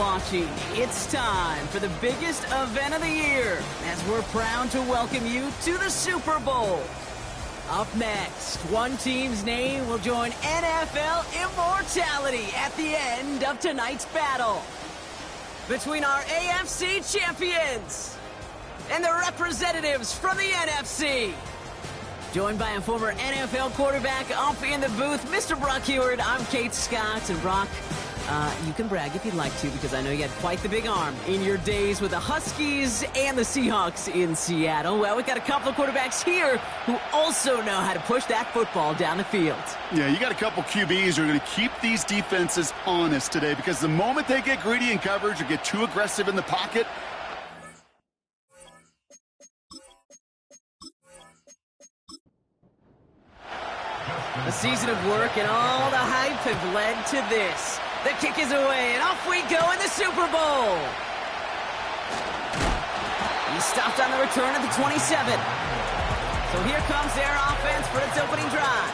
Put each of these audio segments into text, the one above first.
watching. It's time for the biggest event of the year as we're proud to welcome you to the Super Bowl. Up next, one team's name will join NFL immortality at the end of tonight's battle between our AFC champions and the representatives from the NFC. Joined by a former NFL quarterback up in the booth, Mr. Brock Heward. I'm Kate Scott, and Brock, you can brag if you'd like to, because I know you had quite the big arm in your days with the Huskies and the Seahawks in Seattle. Well, we've got a couple of quarterbacks here who also know how to push that football down the field. Yeah, you got a couple QBs who are going to keep these defenses honest today, because the moment they get greedy in coverage or get too aggressive in the pocket, a season of work and all the hype have led to this. The kick is away, and off we go in the Super Bowl. He stopped on the return at the 27. So here comes their offense for its opening drive.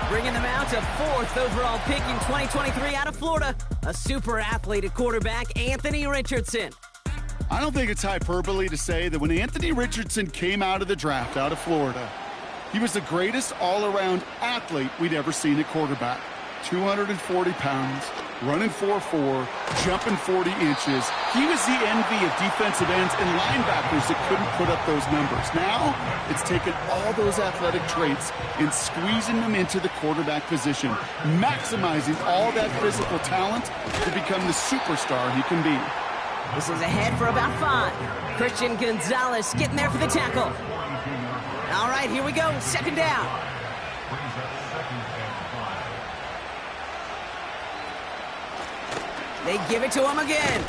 Bringing them out to 4th overall pick in 2023 out of Florida, a super athletic quarterback, Anthony Richardson. I don't think it's hyperbole to say that when Anthony Richardson came out of the draft out of Florida, he was the greatest all-around athlete we'd ever seen at quarterback. 240 pounds, running 4.4, jumping 40 inches. He was the envy of defensive ends and linebackers that couldn't put up those numbers. Now, it's taken all those athletic traits and squeezing them into the quarterback position, maximizing all that physical talent to become the superstar he can be. This is ahead for about 5. Christian Gonzalez getting there for the tackle. All right, here we go. 2nd down. They give it to him again.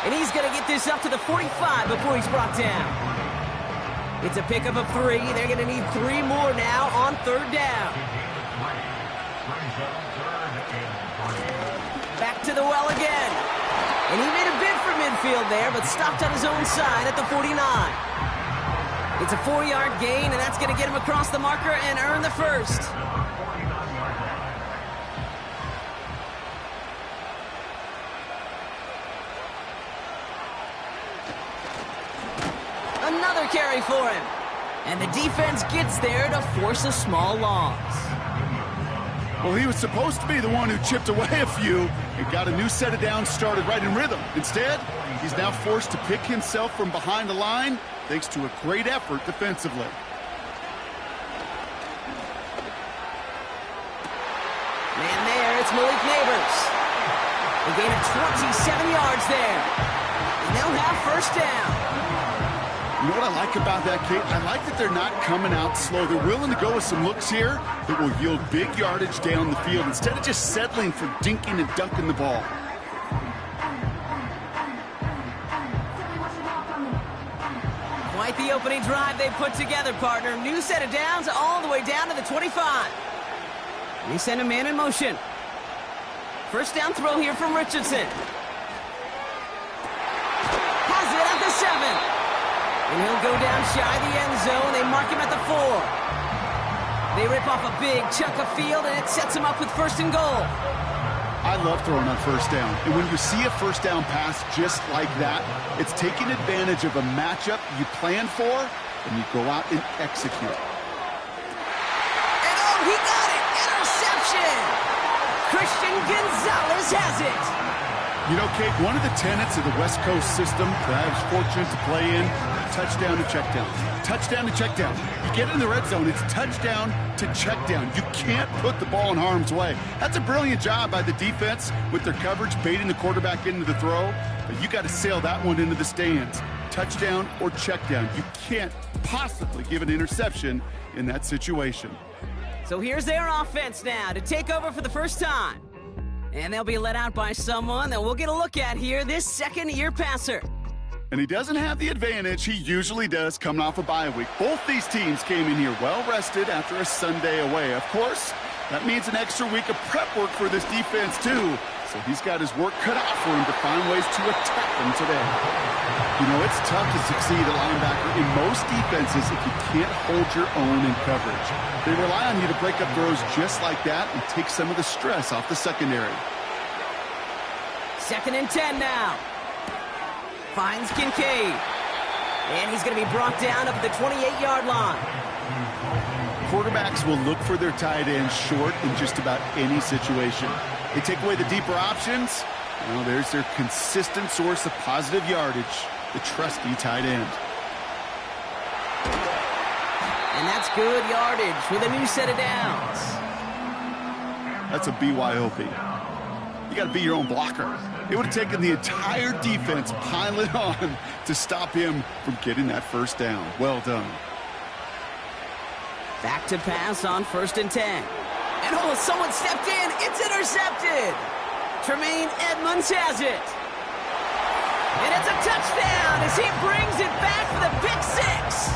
And he's going to get this up to the 45 before he's brought down. It's a pickup of 3. They're going to need 3 more now on 3rd down. Back to the well again. And he made a bid for midfield there, but stopped on his own side at the 49. It's a 4-yard gain, and that's going to get him across the marker and earn the first. Another carry for him. And the defense gets there to force a small loss. Well, he was supposed to be the one who chipped away a few and got a new set of downs started right in rhythm. Instead, he's now forced to pick himself from behind the line thanks to a great effort defensively. Man there, it's Malik Neighbors. A gain of 27 yards there. And they'll have 1st down. You know what I like about that, Kate? I like that they're not coming out slow. They're willing to go with some looks here that will yield big yardage down the field instead of just settling for dinking and dunking the ball. Quite the opening drive they put together, partner. New set of downs all the way down to the 25. They send a man in motion. 1st down throw here from Richardson. Has it at the 7. And he'll go down shy of the end zone. They mark him at the 4. They rip off a big chunk of field, and it sets him up with 1st and goal. I love throwing on 1st down. And when you see a 1st down pass just like that, it's taking advantage of a matchup you plan for, and you go out and execute. And oh, he got it! Interception! Christian Gonzalez has it! You know, Kate, one of the tenets of the West Coast system that I was fortunate to play in, touchdown to check down. Touchdown to check down. You get in the red zone, it's touchdown to check down. You can't put the ball in harm's way. That's a brilliant job by the defense with their coverage, baiting the quarterback into the throw. But you got to sail that one into the stands. Touchdown or check down. You can't possibly give an interception in that situation. So here's their offense now to take over for the first time. And they'll be let out by someone that we'll get a look at here, this 2nd-year passer. And he doesn't have the advantage he usually does coming off a bye week. Both these teams came in here well-rested after a Sunday away. Of course, that means an extra week of prep work for this defense, too. So he's got his work cut out for him to find ways to attack them today. You know, it's tough to succeed at linebacker in most defenses if you can't hold your own in coverage. They rely on you to break up throws just like that and take some of the stress off the secondary. 2nd and 10 now. Finds Kincaid. And he's going to be brought down up at the 28-yard line. Quarterbacks will look for their tight end short in just about any situation. They take away the deeper options. Well, there's their consistent source of positive yardage, the trusty tight end. And that's good yardage with a new set of downs. That's a BYOB. You got to be your own blocker. It would have taken the entire defense piling on to stop him from getting that first down. Well done. Back to pass on 1st and 10. And oh, someone stepped in. It's intercepted. Tremaine Edmonds has it. And it's a touchdown as he brings it back for the pick 6.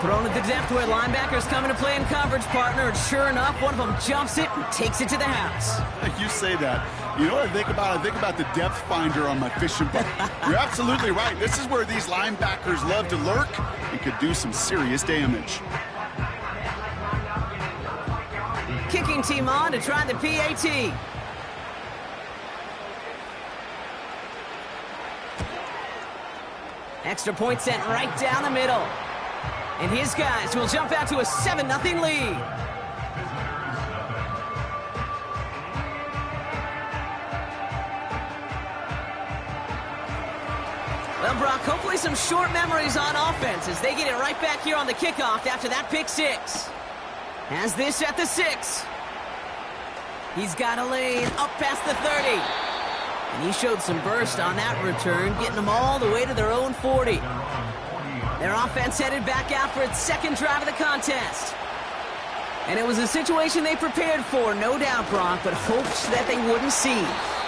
Thrown at the depth where linebackers coming to play in coverage, partner, and sure enough, one of them jumps it and takes it to the house. You say that. You know what I think about? I think about the depth finder on my fishing boat. You're absolutely right. This is where these linebackers love to lurk and could do some serious damage. Kicking team on to try the PAT. Extra point sent right down the middle. And his guys will jump out to a 7-0 lead. Well, Brock, hopefully some short memories on offense as they get it right back here on the kickoff after that pick 6. Has this at the 6. He's got a lane up past the 30. And he showed some burst on that return, getting them all the way to their own 40. Their offense headed back out for its 2nd drive of the contest. And it was a situation they prepared for, no doubt, Brock, but hoped that they wouldn't see.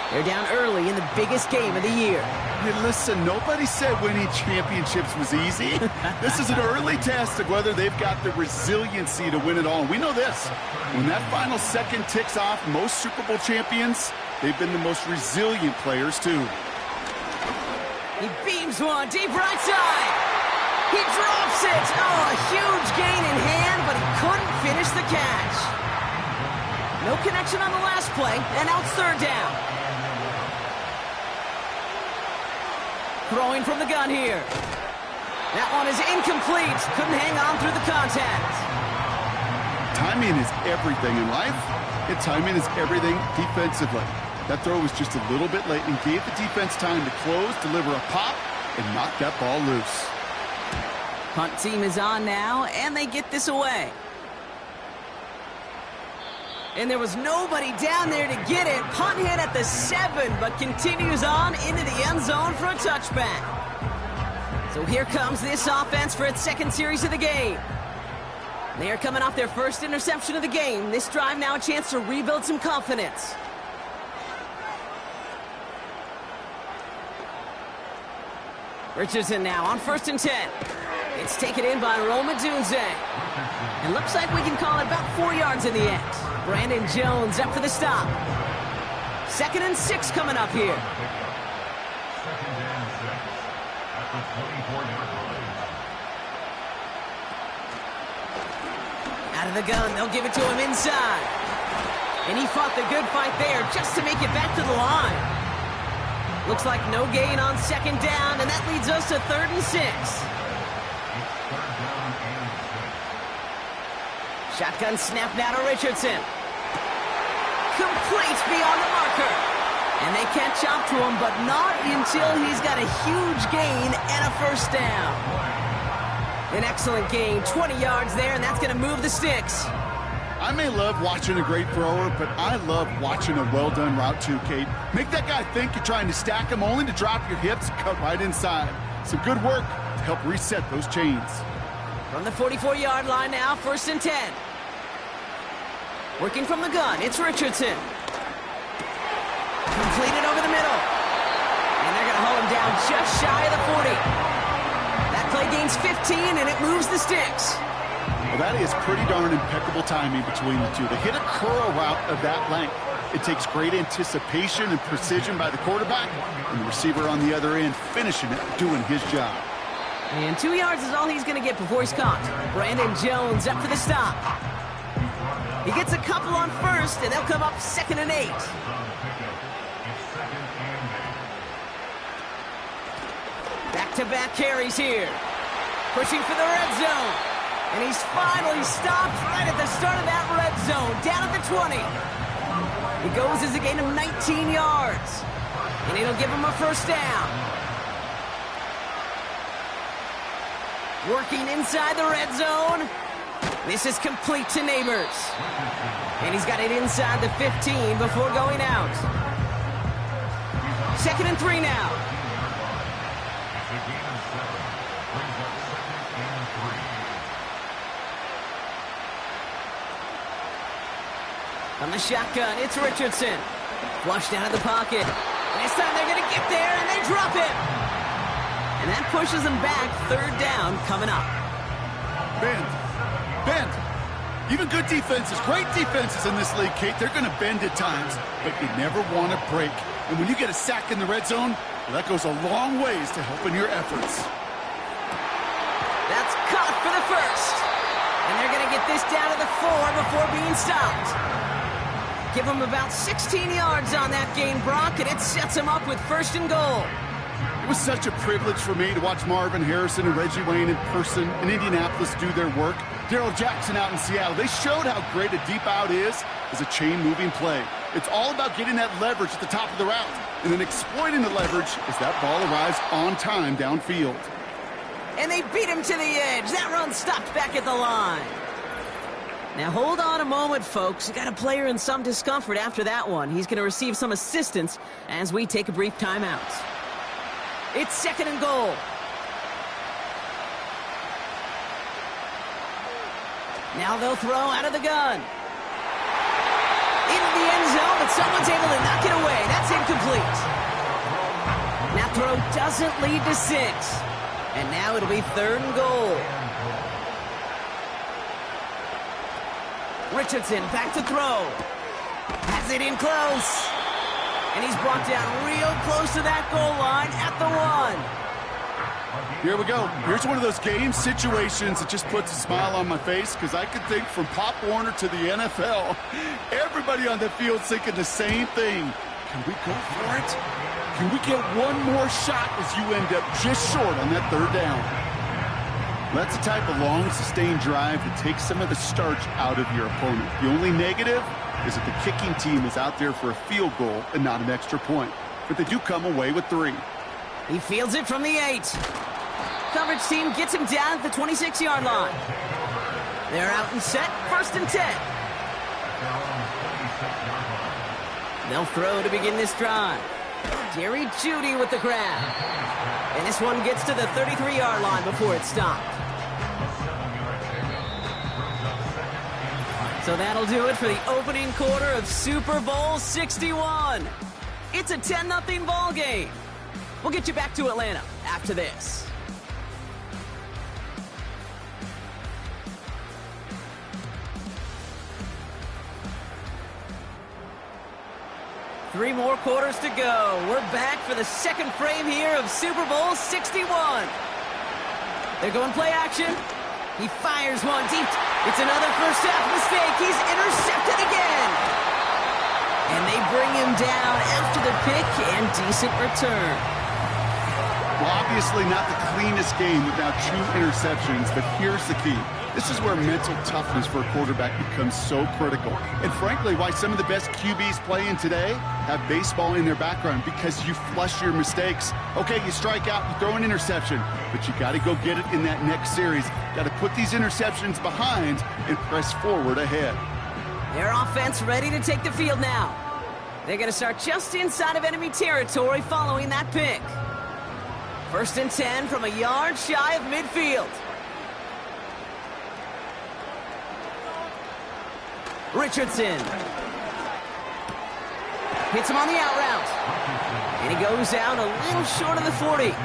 They're down early in the biggest game of the year. Hey, listen, nobody said winning championships was easy. This is an early test of whether they've got the resiliency to win it all. And we know this. When that final second ticks off, most Super Bowl champions, they've been the most resilient players, too. He beams one deep right side. He drops it. Oh, a huge gain in hand, but he couldn't finish the catch. No connection on the last play, and now it's 3rd down. Throwing from the gun here. That one is incomplete. Couldn't hang on through the contact. Timing is everything in life, and timing is everything defensively. That throw was just a little bit late and gave the defense time to close, deliver a pop, and knock that ball loose. Punt team is on now, and they get this away. And there was nobody down there to get it. Punt hit at the 7, but continues on into the end zone for a touchback. So here comes this offense for its 2nd series of the game. They are coming off their 1st interception of the game. This drive now a chance to rebuild some confidence. Richardson now on 1st and 10. It's taken in by Roma Dunze. And looks like we can call it about 4 yards in the end. Brandon Jones up for the stop. 2nd and 6 coming up here. Out of the gun, they'll give it to him inside. And he fought the good fight there just to make it back to the line. Looks like no gain on 2nd down, and that leads us to 3rd and 6. Shotgun snap now to Richardson. Complete beyond the marker. And they catch up to him, but not until he's got a huge gain and a 1st down. An excellent gain, 20 yards there, and that's going to move the sticks. I may love watching a great thrower, but I love watching a well-done route too, Kate. Make that guy think you're trying to stack him only to drop your hips and cut right inside. Some good work to help reset those chains. From the 44-yard line now, 1st and 10. Working from the gun, it's Richardson. Completed over the middle. And they're going to hold him down just shy of the 40. That play gains 15, and it moves the sticks. Well, that is pretty darn impeccable timing between the two. To hit a curl route of that length, it takes great anticipation and precision by the quarterback, and the receiver on the other end finishing it, doing his job. And 2 yards is all he's going to get before he's caught. Brandon Jones up for the stop. He gets a couple on 1st, and they'll come up 2nd and 8. Back-to-back carries here. Pushing for the red zone. And he's finally stopped right at the start of that red zone. Down at the 20. He goes as a gain of 19 yards. And it'll give him a first down. Working inside the red zone. This is complete to Neighbors. And he's got it inside the 15 before going out. 2nd and 3 now. On the shotgun, it's Richardson. Flushed out of the pocket. And this time they're going to get there, and they drop him. And that pushes them back. 3rd down coming up. Bend. Even good defenses, great defenses in this league, Kate, they're going to bend at times, but you never want to break. And when you get a sack in the red zone, well, that goes a long ways to helping your efforts. That's caught for the first. And they're going to get this down to the 4 before being stopped. Give him about 16 yards on that gain, Brock, and it sets him up with 1st and goal. It was such a privilege for me to watch Marvin Harrison and Reggie Wayne in person in Indianapolis do their work. Darrell Jackson out in Seattle, they showed how great a deep out is as a chain-moving play. It's all about getting that leverage at the top of the route and then exploiting the leverage as that ball arrives on time downfield. And they beat him to the edge. That run stopped back at the line. Now hold on a moment, folks. We got a player in some discomfort after that one. He's going to receive some assistance as we take a brief timeout. It's 2nd and goal. Now they'll throw out of the gun. Into the end zone, but someone's able to knock it away. That's incomplete. That throw doesn't lead to 6. And now it'll be 3rd and goal. Richardson back to throw. Has it in close. And he's brought down real close to that goal line at the 1. Here we go. Here's one of those game situations that just puts a smile on my face because I could think from Pop Warner to the NFL, everybody on the field thinking the same thing. Can we go for it? Can we get one more shot as you end up just short on that 3rd down? That's the type of long, sustained drive that takes some of the starch out of your opponent. The only negative is that the kicking team is out there for a field goal and not an extra point. But they do come away with 3. He fields it from the 8. Coverage team gets him down at the 26-yard line. They're out and set, 1st and 10. They'll throw to begin this drive. Jerry Jeudy with the grab. And this one gets to the 33-yard line before it's stopped. So that'll do it for the opening quarter of Super Bowl 61. It's a 10-0 ball game. We'll get you back to Atlanta after this. Three more quarters to go. We're back for the second frame here of Super Bowl 61. They're going play action. He fires one deep. It's another first half mistake. He's intercepted again. And they bring him down after the pick and decent return. Well, obviously not the cleanest game without 2 interceptions, but here's the key. This is where mental toughness for a quarterback becomes so critical. And frankly, why some of the best QBs playing today have baseball in their background, because you flush your mistakes. Okay, you strike out, you throw an interception, but you got to go get it in that next series. Got to put these interceptions behind and press forward ahead. Their offense ready to take the field now. They're going to start just inside of enemy territory following that pick. 1st and 10 from a yard shy of midfield. Richardson hits him on the out route. And he goes out a little short of the 40.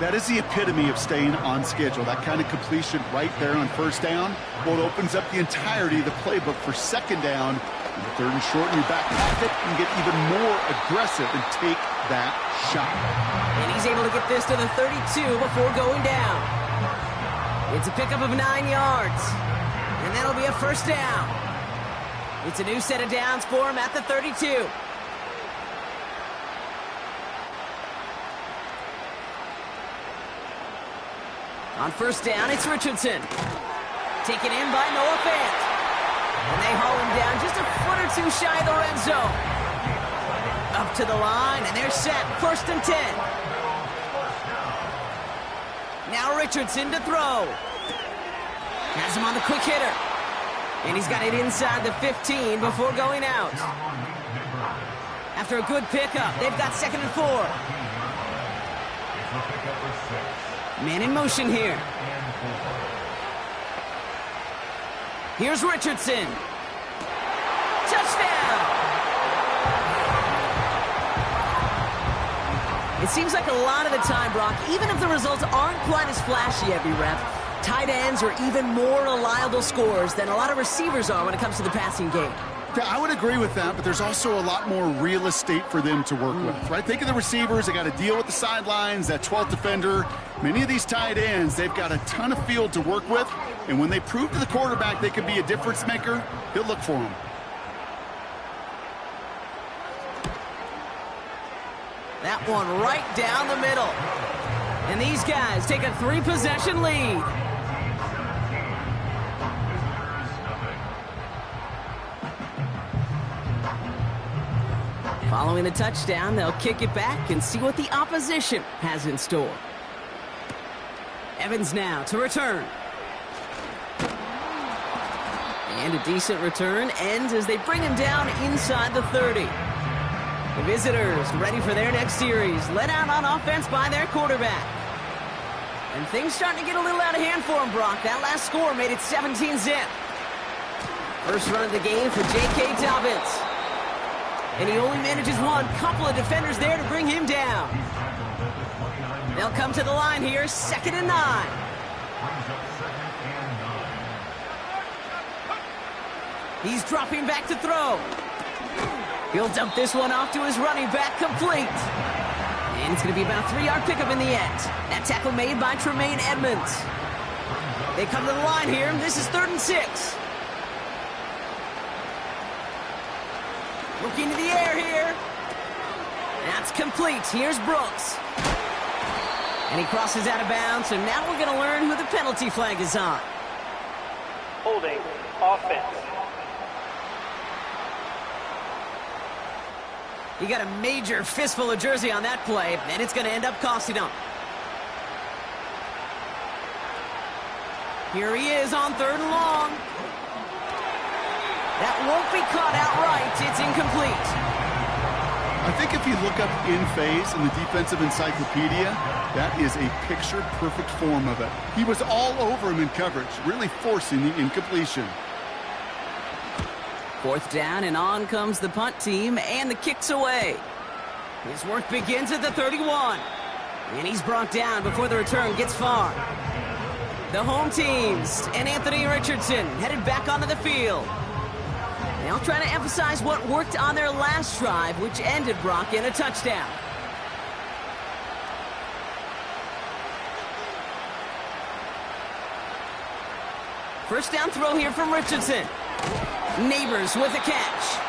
That is the epitome of staying on schedule. That kind of completion right there on 1st down. Well, it opens up the entirety of the playbook for 2nd down. And 3rd and short, and you're back pocket and get even more aggressive and take that shot. And he's able to get this to the 32 before going down. It's a pickup of 9 yards. And that'll be a 1st down. It's a new set of downs for him at the 32. On first down, it's Richardson. Taken in by Noah Fant. And they haul him down just a foot or two shy of the red zone. Up to the line, and they're set. 1st and 10. Now Richardson to throw. Has him on the quick hitter. And he's got it inside the 15 before going out. After a good pickup, they've got 2nd and 4. Man in motion here. Here's Richardson. Touchdown! It seems like a lot of the time, Brock, even if the results aren't quite as flashy every rep, tight ends are even more reliable scorers than a lot of receivers are when it comes to the passing game. Yeah, I would agree with that, but there's also a lot more real estate for them to work with, right? Think of the receivers. They got to deal with the sidelines, that 12th defender. Many of these tight ends, they've got a ton of field to work with, and when they prove to the quarterback they can be a difference maker, he'll look for them. That one right down the middle. And these guys take a 3-possession lead. Following the touchdown, they'll kick it back and see what the opposition has in store. Evans now to return. And a decent return ends as they bring him down inside the 30. The visitors ready for their next series, led out on offense by their quarterback. And things starting to get a little out of hand for him, Brock. That last score made it 17-zip. First run of the game for J.K. Dobbins. And he only manages one. Couple of defenders there to bring him down. They'll come to the line here, 2nd and 9. He's dropping back to throw. He'll dump this one off to his running back, complete. And it's going to be about a 3-yard pickup in the end. That tackle made by Tremaine Edmonds. They come to the line here. This is 3rd and 6. Looking to the air here. That's complete. Here's Brooks. And he crosses out of bounds, and now we're going to learn who the penalty flag is on. Holding offense. He got a major fistful of jersey on that play, and it's going to end up costing him. Here he is on 3rd and long. That won't be caught outright. It's incomplete. I think if you look up in phase in the defensive encyclopedia, that is a picture-perfect form of it. He was all over him in coverage, really forcing the incompletion. 4th down, and on comes the punt team, and the kick's away. His work begins at the 31. And he's brought down before the return gets far. The home teams and Anthony Richardson headed back onto the field. They'll try to emphasize what worked on their last drive, which ended, Brock, in a touchdown. First down throw here from Richardson. Neighbors with a catch.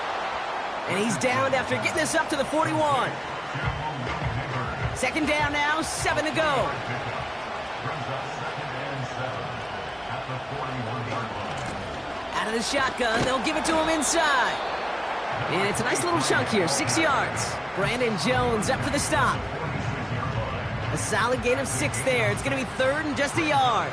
And he's downed after getting this up to the 41. 2nd down now, 7 to go. Out of the shotgun, they'll give it to him inside. And it's a nice little chunk here, 6 yards. Brandon Jones up for the stop. A solid gain of 6 there. It's going to be 3rd and just a yard.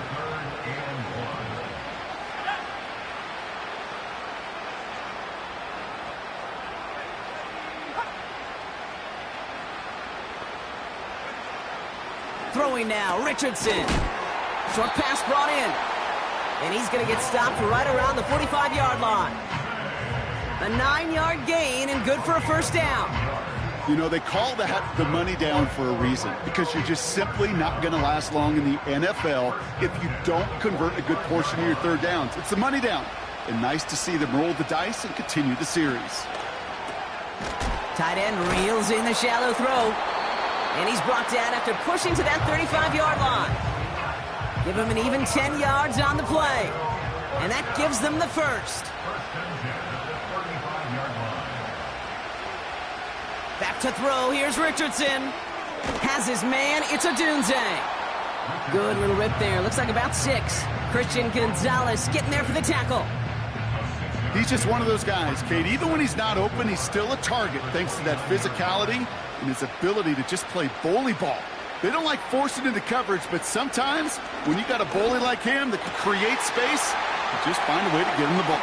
Throwing now, Richardson. Short pass brought in. And he's going to get stopped right around the 45-yard line. A 9-yard gain and good for a first down. You know, they call that the money down for a reason, because you're just simply not going to last long in the NFL if you don't convert a good portion of your 3rd downs. It's the money down. And nice to see them roll the dice and continue the series. Tight end reels in the shallow throw. And he's brought down after pushing to that 35-yard line. Give him an even 10 yards on the play. And that gives them the first. Back to throw. Here's Richardson. Has his man. It's Odunze. Good little rip there. Looks like about 6. Christian Gonzalez getting there for the tackle. He's just one of those guys, Kate. Even when he's not open, he's still a target thanks to that physicality and his ability to just play bully ball. They don't like forcing into coverage, but sometimes when you got a bully like him that can create space, you just find a way to get him the ball.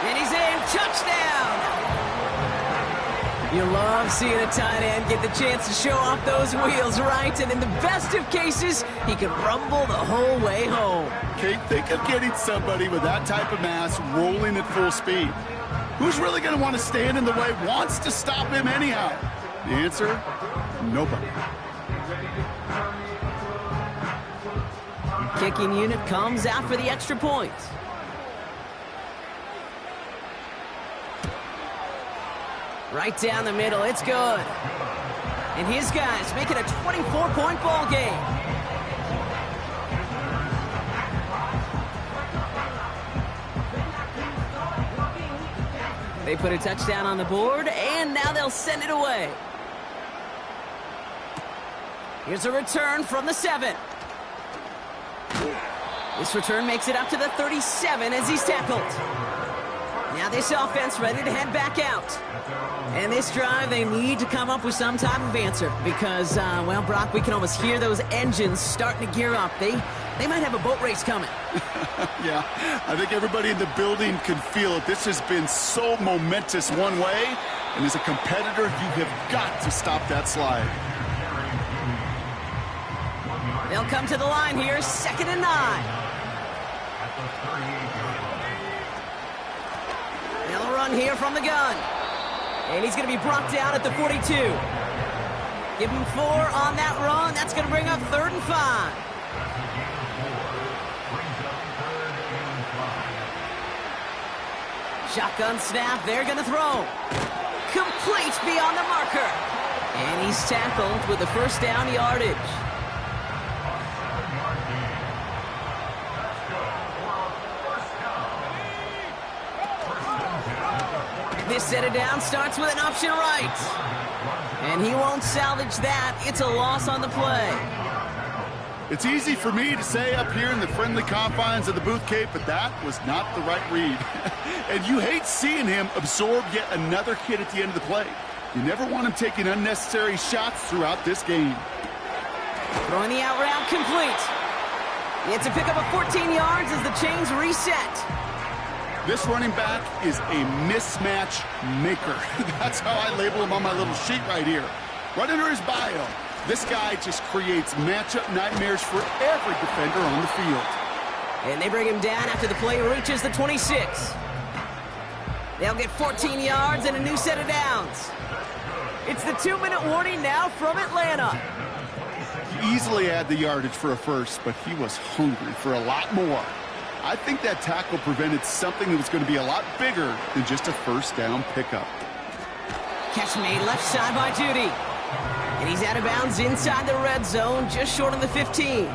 And he's in. Touchdown! You love seeing a tight end get the chance to show off those wheels, right? And in the best of cases, he can rumble the whole way home. Kate, think of getting somebody with that type of mass rolling at full speed. Who's really going to want to stand in the way, wants to stop him anyhow? The answer, nobody. Kicking unit comes out for the extra point. Right down the middle, it's good. And his guys make it a 24-point ball game. They put a touchdown on the board, and now they'll send it away. Here's a return from the 7. This return makes it up to the 37 as he's tackled. Now this offense ready to head back out. And this drive, they need to come up with some type of answer because, well, Brock, we can almost hear those engines starting to gear up. They might have a boat race coming. Yeah, I think everybody in the building can feel it. This has been so momentous one way, and as a competitor, you have got to stop that slide. They'll come to the line here, 2nd and 9. They'll run here from the gun. And he's going to be brought down at the 42. Give him 4 on that run. That's going to bring up 3rd and 5. Shotgun snap. They're going to throw. Complete beyond the marker. And he's tackled with the first down yardage. This set it down starts with an option right. And he won't salvage that. It's a loss on the play. It's easy for me to say up here in the friendly confines of the booth, Kate, but that was not the right read. And you hate seeing him absorb yet another hit at the end of the play. You never want him taking unnecessary shots throughout this game. Throwing the out route complete. It's a pickup of 14 yards as the chains reset. This running back is a mismatch maker. That's how I label him on my little sheet right here. Right under his bio, this guy just creates matchup nightmares for every defender on the field. And they bring him down after the play reaches the 26. They'll get 14 yards and a new set of downs. It's the 2-minute warning now from Atlanta. He easily had the yardage for a first, but he was hungry for a lot more. I think that tackle prevented something that was going to be a lot bigger than just a first down pickup. Catch made left side by Judy. And he's out of bounds inside the red zone, just short of the 15.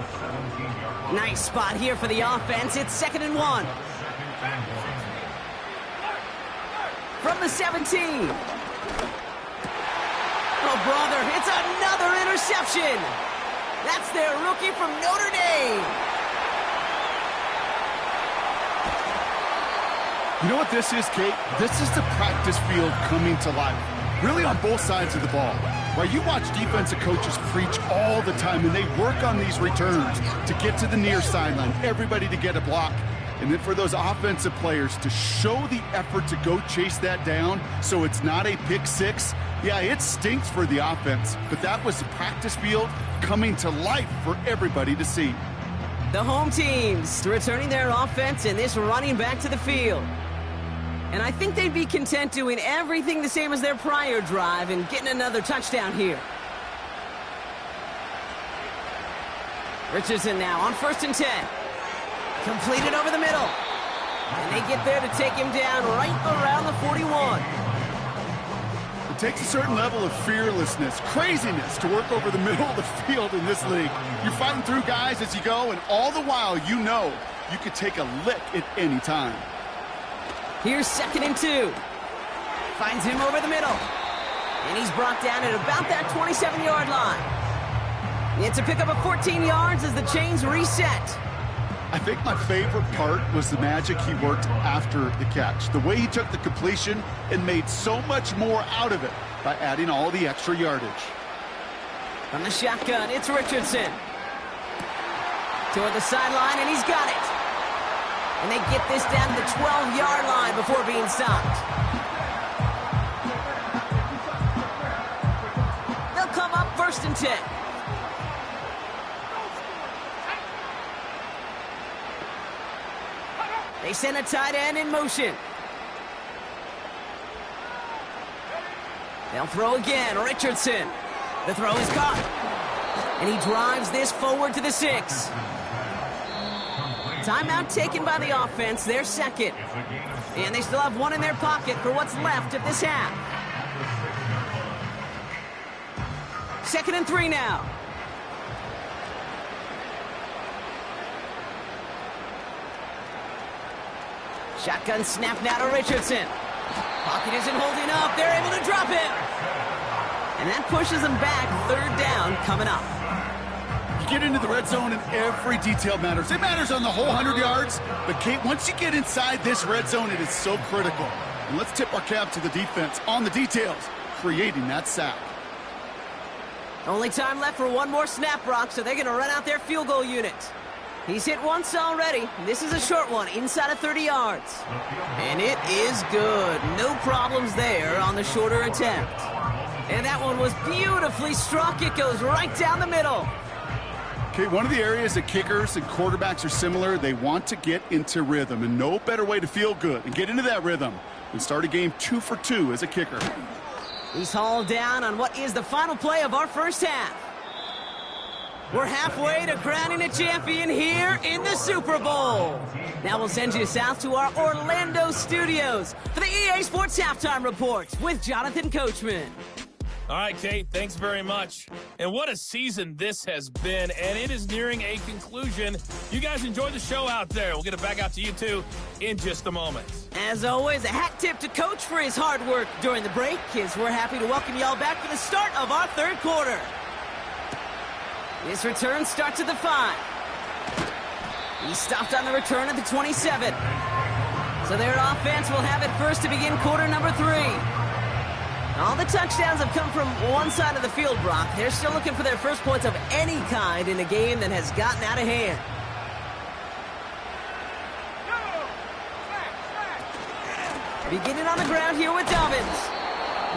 Nice spot here for the offense. It's 2nd and 1. From the 17. Oh, brother, it's another interception. That's their rookie from Notre Dame. You know what this is, Kate? This is the practice field coming to life. Really on both sides of the ball. Right? You watch defensive coaches preach all the time, and they work on these returns to get to the near sideline, everybody to get a block. And then for those offensive players to show the effort to go chase that down so it's not a pick six. Yeah, it stinks for the offense, but that was the practice field coming to life for everybody to see. The home teams returning their offense and this running back to the field. And I think they'd be content doing everything the same as their prior drive and getting another touchdown here. Richardson now on 1st and 10. Completed over the middle. And they get there to take him down right around the 41. It takes a certain level of fearlessness, craziness to work over the middle of the field in this league. You're fighting through guys as you go, and all the while you know you could take a lick at any time. Here's 2nd and 2. Finds him over the middle. And he's brought down at about that 27-yard line. It's a pickup of 14 yards as the chains reset. I think my favorite part was the magic he worked after the catch. The way he took the completion and made so much more out of it by adding all the extra yardage. From the shotgun, it's Richardson. Toward the sideline, and he's got it. And they get this down to the 12-yard line before being stopped. They'll come up 1st and 10. They send a tight end in motion. They'll throw again. Richardson. The throw is caught. And he drives this forward to the 6. Timeout taken by the offense. Their second. And they still have one in their pocket for what's left of this half. 2nd and 3 now. Shotgun snap now to Richardson. Pocket isn't holding up. They're able to drop him. And that pushes them back. 3rd down coming up. You get into the red zone and every detail matters. It matters on the whole 100 yards. But, Kate, once you get inside this red zone, it is so critical. And let's tip our cap to the defense on the details, creating that sack. Only time left for one more snap, Brock, so they're going to run out their field goal unit. He's hit once already. This is a short one, inside of 30 yards. And it is good. No problems there on the shorter attempt. And that one was beautifully struck. It goes right down the middle. Okay, one of the areas that kickers and quarterbacks are similar, they want to get into rhythm. And no better way to feel good and get into that rhythm than start a game 2 for 2 as a kicker. He's hauled down on what is the final play of our first half. We're halfway to crowning a champion here in the Super Bowl. Now we'll send you south to our Orlando studios for the EA Sports Halftime Report with Jonathan Coachman. All right, Kate, thanks very much. And what a season this has been, and it is nearing a conclusion. You guys enjoy the show out there. We'll get it back out to you, too, in just a moment. As always, a hat tip to Coach for his hard work during the break, as we're happy to welcome y'all back for the start of our 3rd quarter. This return starts at the 5. He stopped on the return at the 27. So their offense will have it first to begin quarter number 3. All the touchdowns have come from one side of the field, Brock. They're still looking for their first points of any kind in a game that has gotten out of hand. Beginning on the ground here with Dobbins.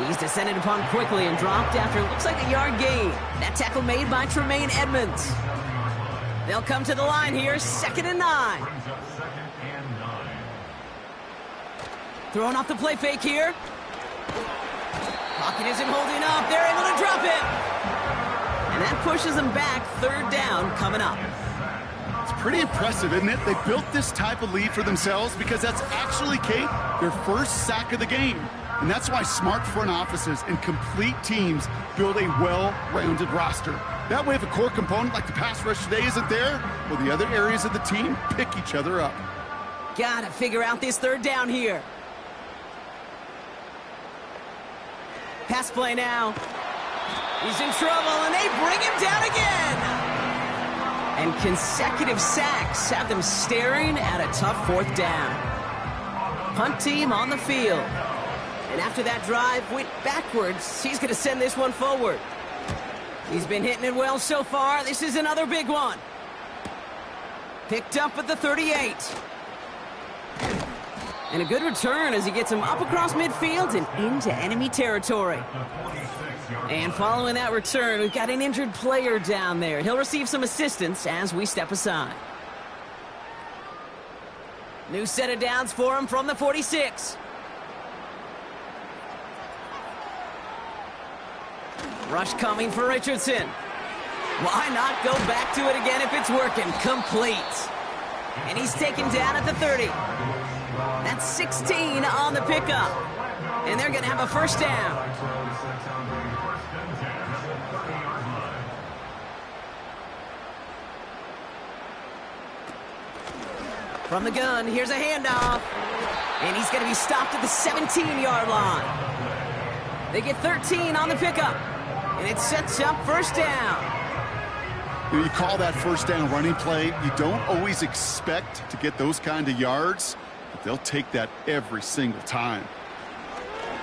He's descended upon quickly and dropped after it looks like a yard gain. That tackle made by Tremaine Edmonds. They'll come to the line here, 2nd and 9. Throwing off the play fake here. Pocket isn't holding up. They're able to drop it. And that pushes them back. 3rd down coming up. It's pretty impressive, isn't it? They built this type of lead for themselves because that's actually, Kate, their first sack of the game. And that's why smart front offices and complete teams build a well-rounded roster. That way, if a core component like the pass rush today isn't there, well, the other areas of the team pick each other up. Gotta figure out this 3rd down here. Pass play now. He's in trouble, and they bring him down again. And consecutive sacks have them staring at a tough 4th down. Punt team on the field. And after that drive went backwards, he's going to send this one forward. He's been hitting it well so far. This is another big one. Picked up at the 38. And a good return as he gets him up across midfield and into enemy territory. And following that return, we've got an injured player down there. He'll receive some assistance as we step aside. New set of downs for him from the 46. Rush coming for Richardson. Why not go back to it again if it's working? Complete. And he's taken down at the 30. That's 16 on the pickup. And they're going to have a 1st down. From the gun, here's a handoff. And he's going to be stopped at the 17-yard line. They get 13 on the pickup. And it sets up 1st down. You call that first down running play. You don't always expect to get those kind of yards, but they'll take that every single time.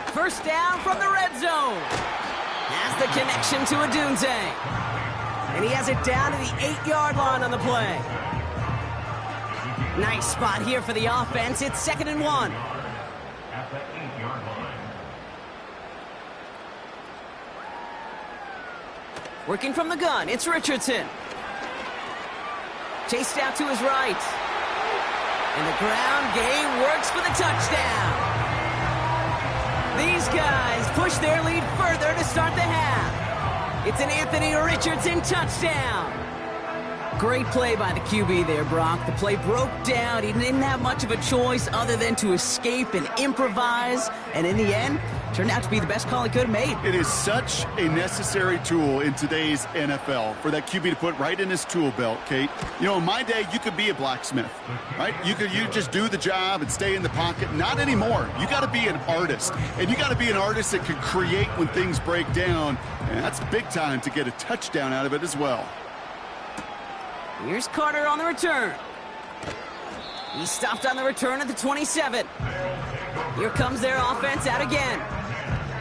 First down from the red zone. Has the connection to Odunze. And he has it down to the 8-yard line on the play. Nice spot here for the offense. It's 2nd and 1. At the 8-yard line. Working from the gun, it's Richardson. Chased out to his right. And the ground game works for the touchdown. These guys push their lead further to start the half. It's an Anthony Richardson touchdown. Great play by the QB there, Brock. The play broke down. He didn't have much of a choice other than to escape and improvise. And in the end, turned out to be the best call he could have made. It is such a necessary tool in today's NFL for that QB to put right in his tool belt, Kate. You know, in my day, you could be a blacksmith, right? You just do the job and stay in the pocket. Not anymore. You got to be an artist. And you got to be an artist that can create when things break down. And that's big time to get a touchdown out of it as well. Here's Carter on the return. He stopped on the return at the 27. Here comes their offense out again.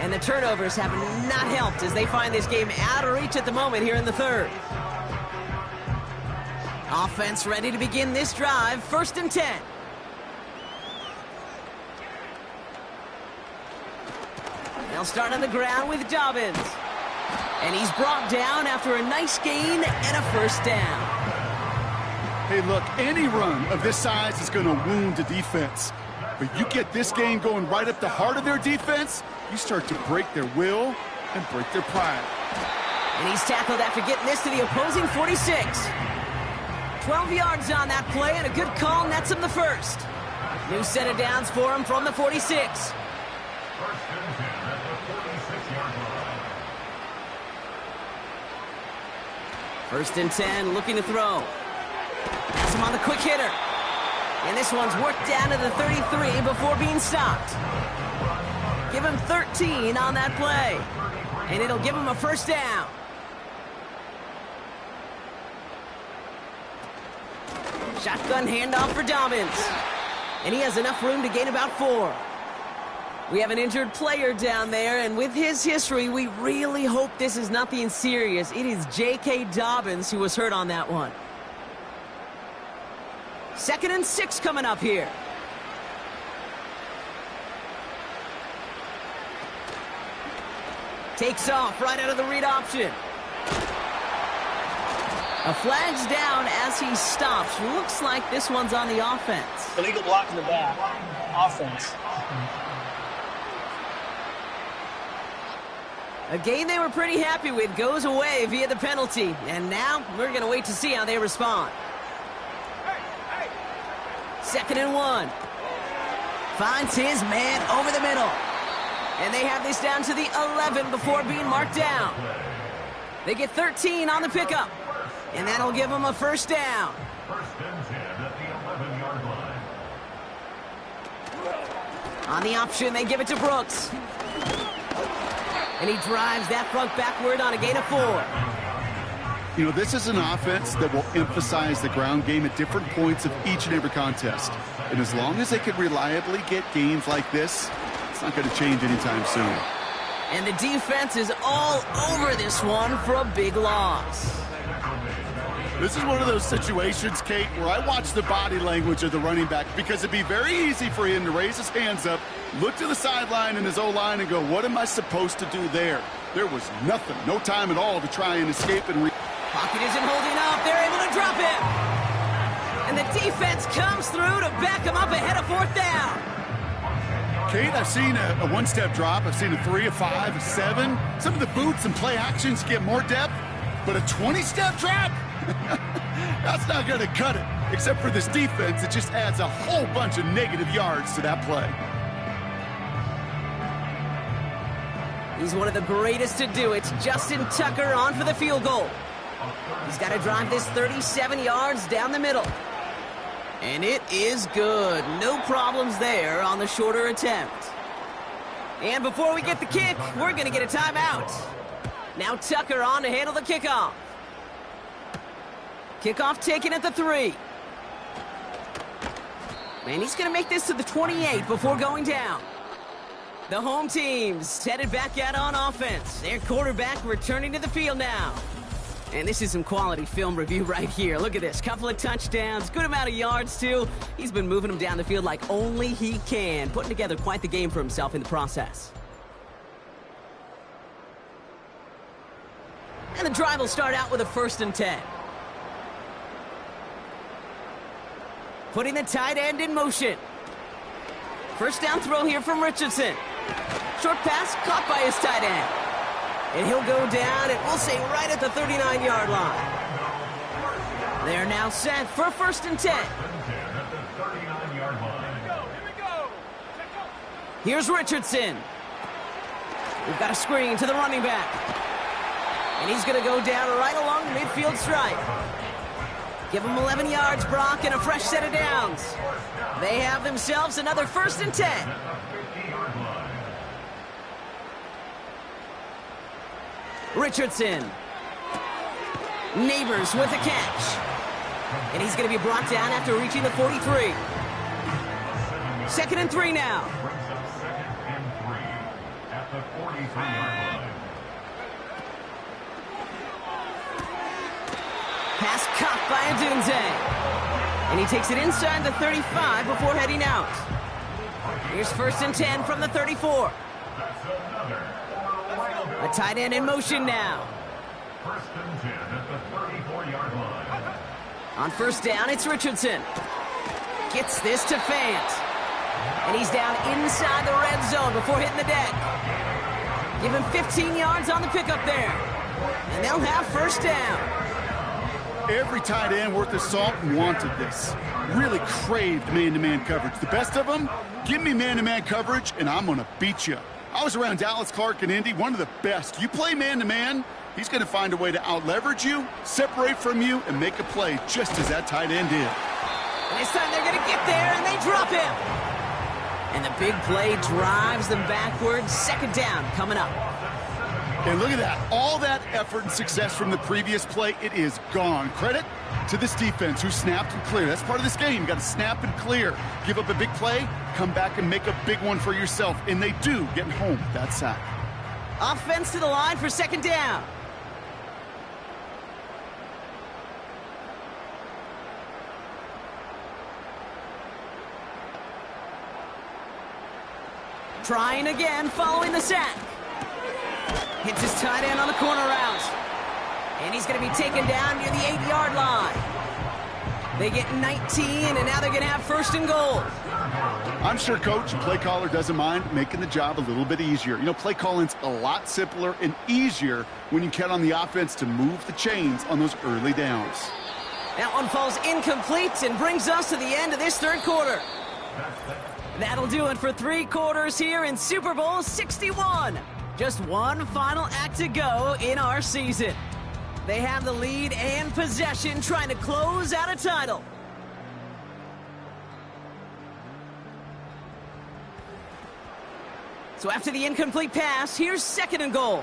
And the turnovers have not helped as they find this game out of reach at the moment here in the third. Offense ready to begin this drive. 1st and 10. They'll start on the ground with Dobbins. And he's brought down after a nice gain and a first down. Hey, look, any run of this size is going to wound the defense. But you get this game going right up the heart of their defense, you start to break their will and break their pride. And he's tackled after getting this to the opposing 46. 12 yards on that play, and a good call nets him the first. New set of downs for him from the 46. First and 10 at the 46-yard line. 1st and 10, looking to throw. Has him on the quick hitter. And this one's worked down to the 33 before being stopped. Give him 13 on that play. And it'll give him a first down. Shotgun handoff for Dobbins. And he has enough room to gain about 4. We have an injured player down there, and with his history, we really hope this is nothing serious. It is J.K. Dobbins who was hurt on that one. 2nd and 6 coming up here. Takes off right out of the read option. A flag's down as he stops. Looks like this one's on the offense. Illegal block in the back. Offense. A game they were pretty happy with goes away via the penalty. And now we're going to wait to see how they respond. 2nd and 1. Finds his man over the middle. And they have this down to the 11 before being marked down. They get 13 on the pickup. And that'll give them a first down. First and 10 at the 11-yard line. On the option, they give it to Brooks. And he drives that front backward on a gain of 4. You know, this is an offense that will emphasize the ground game at different points of each and every contest. And as long as they can reliably get gains like this, it's not going to change anytime soon. And the defense is all over this one for a big loss. This is one of those situations, Kate, where I watch the body language of the running back because it'd be very easy for him to raise his hands up, look to the sideline in his O-line and go, what am I supposed to do there? There was nothing, no time at all to try and escape and Pocket isn't holding up. They're able to drop him. And the defense comes through to back him up ahead of 4th down. Kate, I've seen a one-step drop. I've seen a 3, a 5, a 7. Some of the boots and play actions get more depth, but a 20-step drop? That's not going to cut it. Except for this defense, it just adds a whole bunch of negative yards to that play. He's one of the greatest to do it. Justin Tucker on for the field goal. He's got to drive this 37 yards down the middle. And it is good. No problems there on the shorter attempt. And before we get the kick, we're going to get a timeout. Now Tucker on to handle the kickoff. Kickoff taken at the 3. And he's going to make this to the 28 before going down. The home team's headed back out on offense. Their quarterback returning to the field now. And this is some quality film review right here. Look at this. Couple of touchdowns. Good amount of yards, too. He's been moving them down the field like only he can. Putting together quite the game for himself in the process. And the drive will start out with a 1st and 10. Putting the tight end in motion. First down throw here from Richardson. Short pass caught by his tight end. And he'll go down, and we'll say right at the 39-yard line. They're now set for 1st and 10. Here's Richardson. We've got a screen to the running back. And he's going to go down right along the midfield stripe. Give him 11 yards, Brock, and a fresh set of downs. They have themselves another 1st and 10. Richardson. Neighbors with a catch. And he's going to be brought down after reaching the 43. 2nd and 3 now. Pass caught by Adunze. And he takes it inside the 35 before heading out. Here's 1st and 10 from the 34. A tight end in motion now. 1st and 10 at the 34-yard line. On 1st down, it's Richardson. Gets this to Fant. And he's down inside the red zone before hitting the deck. Give him 15 yards on the pickup there. And they'll have 1st down. Every tight end worth his salt wanted this. Really craved man-to-man coverage. The best of them, give me man-to-man coverage, and I'm going to beat you. I was around Dallas Clark and Indy, one of the best. You play man-to-man, he's going to find a way to out-leverage you, separate from you, and make a play just as that tight end did. And this time they're going to get there, and they drop him. And the big play drives them backwards. 2nd down coming up. And look at that. All that effort and success from the previous play, it is gone. Credit to this defense who snapped and cleared. That's part of this game. You got to snap and clear. Give up a big play, come back and make a big one for yourself. And they do, getting home with that sack. Offense to the line for 2nd down. Trying again following the sack. Hits his tight end on the corner route. And he's going to be taken down near the 8-yard line. They get 19, and now they're going to have 1st and goal. I'm sure Coach and play caller doesn't mind making the job a little bit easier. You know, play calling's a lot simpler and easier when you count on the offense to move the chains on those early downs. That one falls incomplete and brings us to the end of this 3rd quarter. That'll do it for 3 quarters here in Super Bowl 61. Just one final act to go in our season. They have the lead and possession, trying to close out a title. So after the incomplete pass, here's 2nd and goal.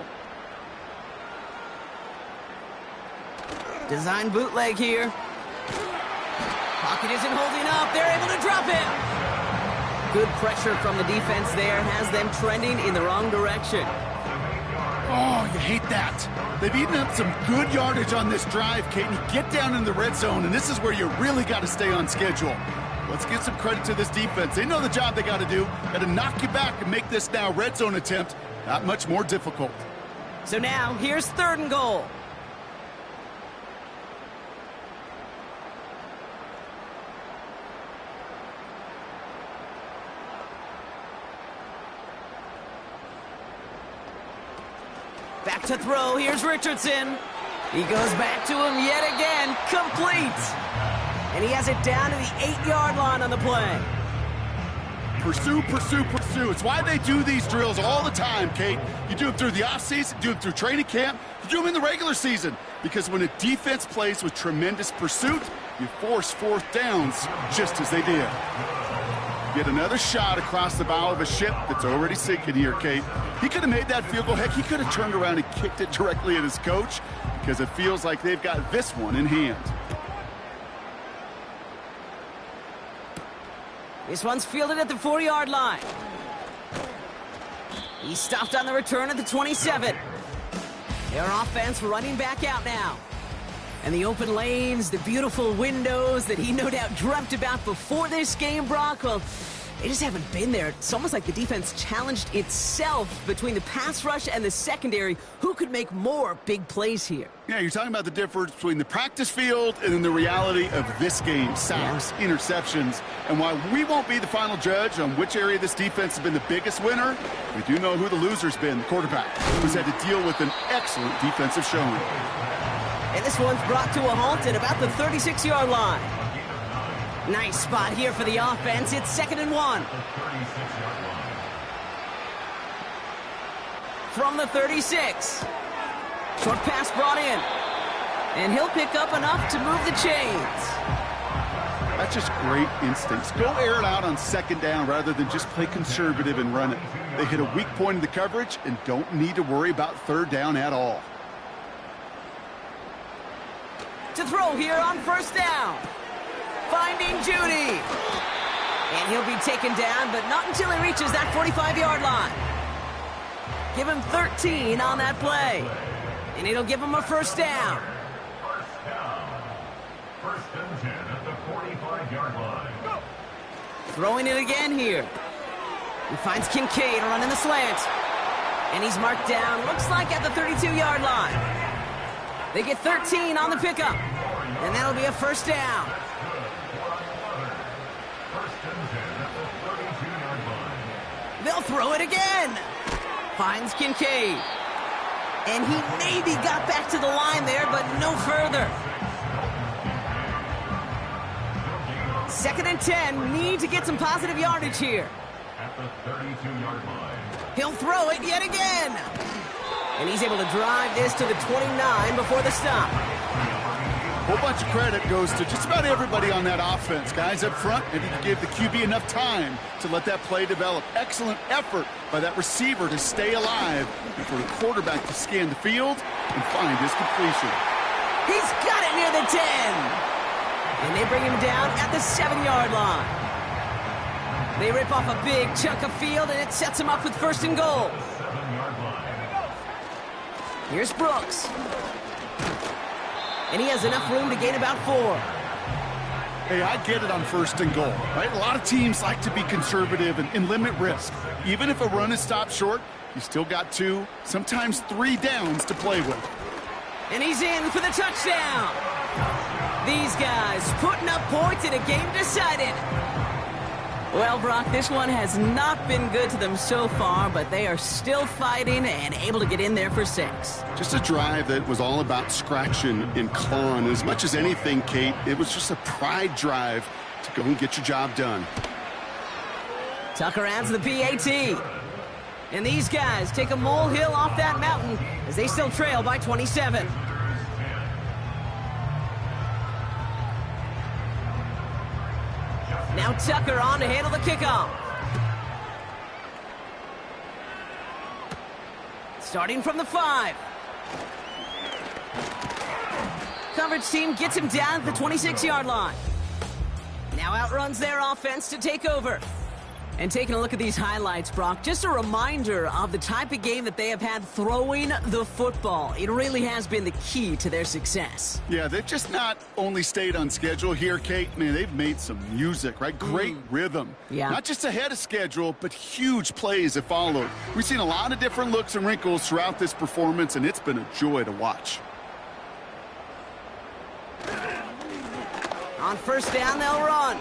Design bootleg here. Pocket isn't holding up. They're able to drop him. Good pressure from the defense there has them trending in the wrong direction. Oh, you hate that. They've eaten up some good yardage on this drive, Kate. You get down in the red zone, and this is where you really got to stay on schedule. Let's give some credit to this defense. They know the job they got to do. Got to knock you back and make this now red zone attempt not much more difficult. So now, here's 3rd and goal. Back to throw. Here's Richardson. He goes back to him yet again. Complete. And he has it down to the 8-yard line on the play. Pursue, pursue, pursue. It's why they do these drills all the time, Kate. You do them through the offseason, do them through training camp, you do them in the regular season. Because when a defense plays with tremendous pursuit, you force 4th downs just as they did. Get another shot across the bow of a ship that's already sinking here, Kate. He could have made that field goal. Heck, he could have turned around and kicked it directly at his coach because it feels like they've got this one in hand. This one's fielded at the 4-yard line. He stopped on the return at the 27. Their offense running back out now. And the open lanes, the beautiful windows that he no doubt dreamt about before this game, Brock, well, they just haven't been there. It's almost like the defense challenged itself between the pass rush and the secondary. Who could make more big plays here? Yeah, you're talking about the difference between the practice field and then the reality of this game. Sacks, interceptions. And while we won't be the final judge on which area this defense has been the biggest winner, we do know who the loser's been, the quarterback, who's had to deal with an excellent defensive showing. And this one's brought to a halt at about the 36-yard line. Nice spot here for the offense. It's 2nd and 1. From the 36. Short pass brought in. And he'll pick up enough to move the chains. That's just great instincts. Go air it out on 2nd down rather than just play conservative and run it. They hit a weak point in the coverage and don't need to worry about 3rd down at all. To throw here on 1st down. Finding Judy. And he'll be taken down, but not until he reaches that 45-yard line. Give him 13 on that play. And it'll give him a 1st down. 1st and 10 at the 45-yard line. Throwing it again here. He finds Kincaid running the slant. And he's marked down, looks like at the 32-yard line. They get 13 on the pickup. And that'll be a 1st down. They'll throw it again. Finds Kincaid. And he maybe got back to the line there, but no further. 2nd and 10. Need to get some positive yardage here. At the 32-yard line. He'll throw it yet again. And he's able to drive this to the 29 before the stop. A whole bunch of credit goes to just about everybody on that offense. Guys up front, maybe to give the QB enough time to let that play develop. Excellent effort by that receiver to stay alive and for the quarterback to scan the field and find his completion. He's got it near the 10. And they bring him down at the 7-yard line. They rip off a big chunk of field, and it sets him up with 1st and goal. 7-yard line. Here's Brooks. And he has enough room to gain about 4. Hey, I get it on 1st and goal, right? A lot of teams like to be conservative and limit risk. Even if a run is stopped short, you still got 2, sometimes 3 downs to play with. And he's in for the touchdown. These guys putting up points in a game decided. Well, Brock, this one has not been good to them so far, but they are still fighting and able to get in there for 6. Just a drive that was all about scratching and clawing. As much as anything, Kate, it was just a pride drive to go and get your job done. Tucker adds the PAT. And these guys take a molehill off that mountain as they still trail by 27. Now Tucker on to handle the kickoff. Starting from the 5. Coverage team gets him down at the 26-yard line. Now outruns their offense to take over. And taking a look at these highlights, Brock, just a reminder of the type of game that they have had throwing the football. It really has been the key to their success. Yeah, they've just not only stayed on schedule here, Kate. Man, they've made some music, right? Great rhythm. Yeah. Not just ahead of schedule, but huge plays have followed. We've seen a lot of different looks and wrinkles throughout this performance, and it's been a joy to watch. On 1st down, they'll run.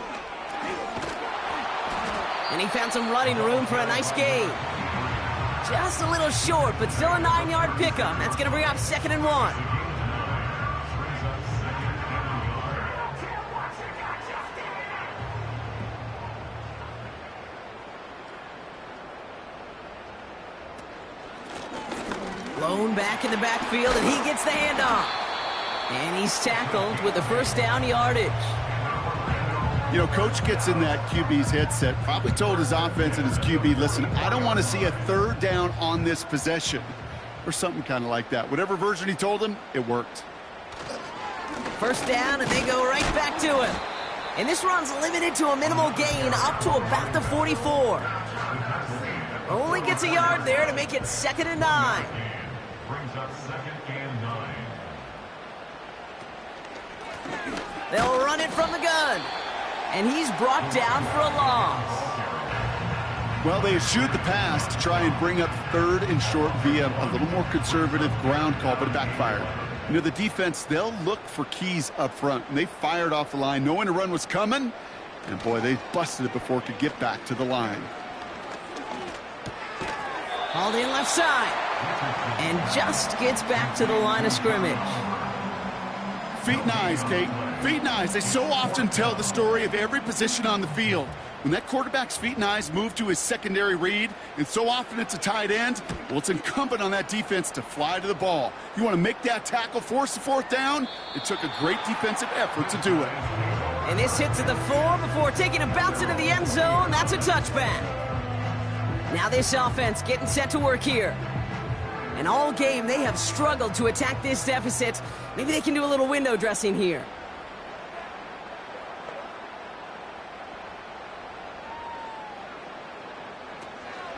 And he found some running room for a nice gain. Just a little short, but still a 9-yard pickup. That's going to bring up 2nd and 1. Blown back in the backfield, and he gets the handoff. And he's tackled with the 1st down yardage. You know, coach gets in that QB's headset, probably told his offense and his QB, listen, I don't want to see a 3rd down on this possession, or something kind of like that. Whatever version he told him, it worked. 1st down, and they go right back to him. And this run's limited to a minimal gain up to about the 44. Only gets a yard there to make it 2nd and 9. Brings up 2nd and 9. They'll run it from the gun. And he's brought down for a loss. Well, they eschewed the pass to try and bring up 3rd and short via a little more conservative ground call, but it backfired. You know, the defense, they'll look for keys up front, and they fired off the line knowing a run was coming, and boy, they busted it before it could get back to the line. Hauled in left side, and just gets back to the line of scrimmage. Feet and eyes, Kate. Feet and eyes. They so often tell the story of every position on the field. When that quarterback's feet and eyes move to his secondary read, and so often it's a tight end, well, it's incumbent on that defense to fly to the ball. You want to make that tackle, force the 4th down? It took a great defensive effort to do it. And this hits at the 4 before taking a bounce into the end zone. That's a touchback. Now this offense getting set to work here. And all game, they have struggled to attack this deficit. Maybe they can do a little window dressing here.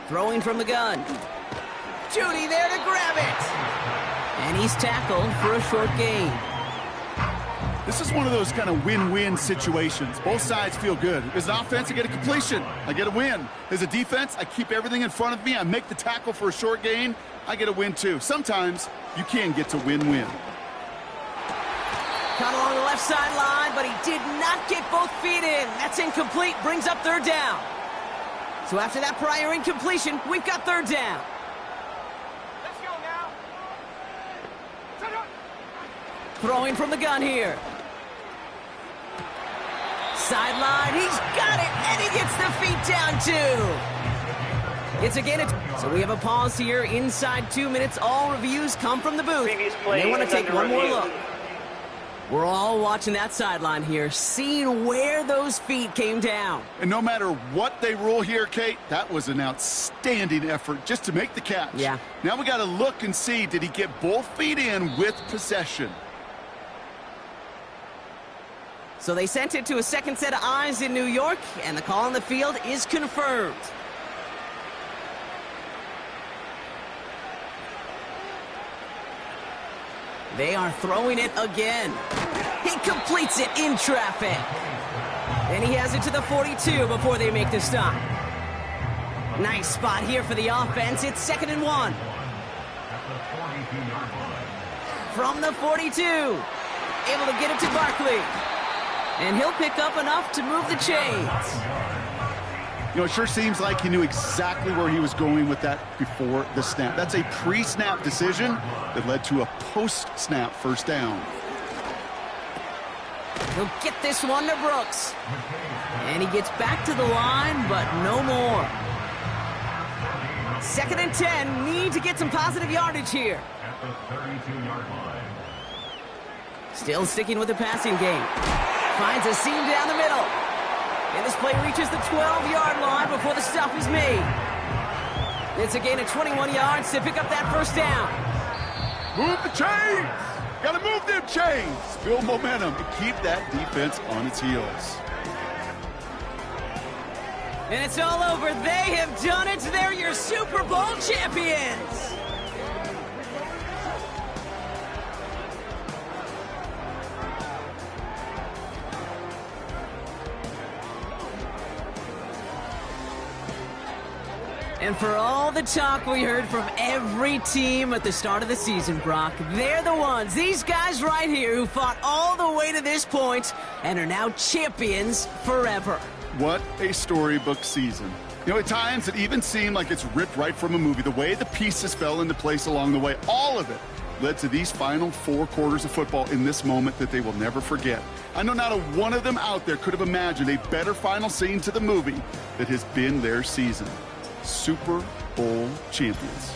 Throwing from the gun. Judy there to grab it. And he's tackled for a short gain. This is one of those kind of win-win situations. Both sides feel good. As an offense, I get a completion. I get a win. As a defense, I keep everything in front of me. I make the tackle for a short gain. I get a win, too. Sometimes you can get to win-win. Caught along the left sideline, but he did not get both feet in. That's incomplete. Brings up 3rd down. So after that prior incompletion, we've got 3rd down. Let's go now. Throwing from the gun here. Sideline, he's got it, and he gets the feet down too. It's again, so we have a pause here inside 2 minutes. All reviews come from the booth. play They want to is take under one more review. look. We're all watching that sideline here, seeing where those feet came down. And no matter what they rule here, Kate, that was an outstanding effort just to make the catch. Yeah. Now we got to look and see, did he get both feet in with possession? So they sent it to a second set of eyes in New York, and the call on the field is confirmed. They are throwing it again. He completes it in traffic. And he has it to the 42 before they make the stop. Nice spot here for the offense. It's 2nd and 1. From the 42. Able to get it to Barkley. And he'll pick up enough to move the chains. You know, it sure seems like he knew exactly where he was going with that before the snap. That's a pre-snap decision that led to a post-snap 1st down. He'll get this one to Brooks. And he gets back to the line, but no more. 2nd and 10. Need to get some positive yardage here. At the 32-yard line. Still sticking with the passing game. Finds a seam down the middle. And this play reaches the 12-yard line before the stop is made. It's a gain of 21 yards to pick up that 1st down. Move the chains! Gotta move them chains! Build momentum and keep that defense on its heels. And it's all over. They have done it. They're your Super Bowl champions. And for all the talk we heard from every team at the start of the season, Brock, they're the ones, these guys right here, who fought all the way to this point and are now champions forever. What a storybook season. You know, at times it even seemed like it's ripped right from a movie. The way the pieces fell into place along the way, all of it led to these final 4 quarters of football in this moment that they will never forget. I know not a one of them out there could have imagined a better final scene to the movie that has been their season. Super Bowl champions.